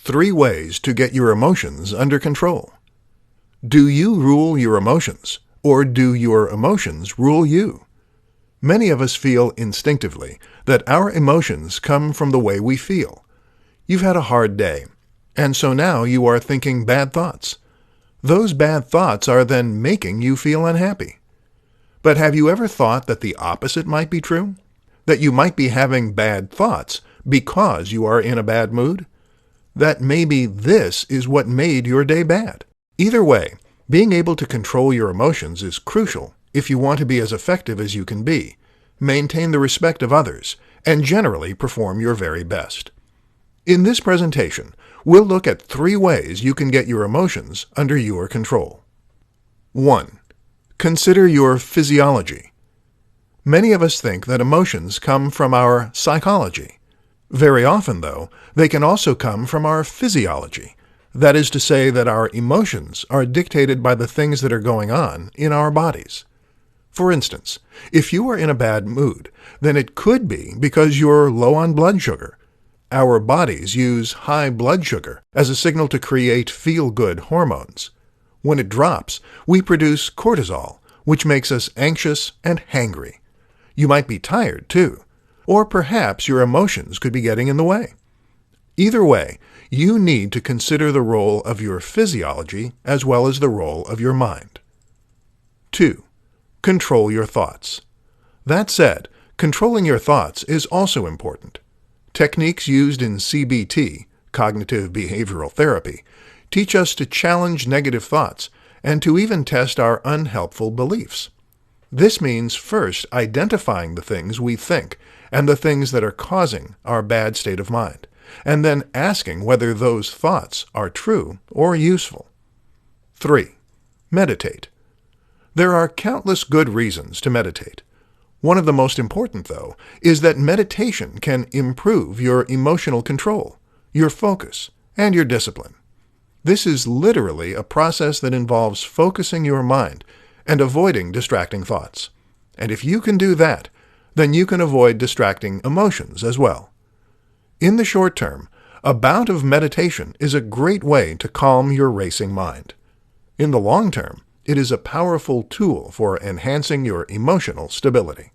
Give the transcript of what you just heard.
3 ways to get your emotions under control. Do you rule your emotions, or do your emotions rule you? Many of us feel instinctively that our emotions come from the way we feel. You've had a hard day, and so now you are thinking bad thoughts. Those bad thoughts are then making you feel unhappy. But have you ever thought that the opposite might be true? That you might be having bad thoughts because you are in a bad mood? That maybe this is what made your day bad? Either way, being able to control your emotions is crucial if you want to be as effective as you can be, maintain the respect of others, and generally perform your very best. In this presentation, we'll look at 3 ways you can get your emotions under your control. 1. Consider your physiology. Many of us think that emotions come from our psychology. Very often, though, they can also come from our physiology. That is to say that our emotions are dictated by the things that are going on in our bodies. For instance, if you are in a bad mood, then it could be because you're low on blood sugar. Our bodies use high blood sugar as a signal to create feel-good hormones. When it drops, we produce cortisol, which makes us anxious and hangry. You might be tired, too. Or perhaps your emotions could be getting in the way. Either way, you need to consider the role of your physiology as well as the role of your mind. 2. Control your thoughts. That said, controlling your thoughts is also important. Techniques used in CBT, cognitive behavioral therapy, teach us to challenge negative thoughts and to even test our unhelpful beliefs. This means first identifying the things we think and the things that are causing our bad state of mind, and then asking whether those thoughts are true or useful. 3. Meditate. There are countless good reasons to meditate. One of the most important, though, is that meditation can improve your emotional control, your focus, and your discipline. This is literally a process that involves focusing your mind and avoiding distracting thoughts. And if you can do that, then you can avoid distracting emotions as well. In the short term, a bout of meditation is a great way to calm your racing mind. In the long term, it is a powerful tool for enhancing your emotional stability.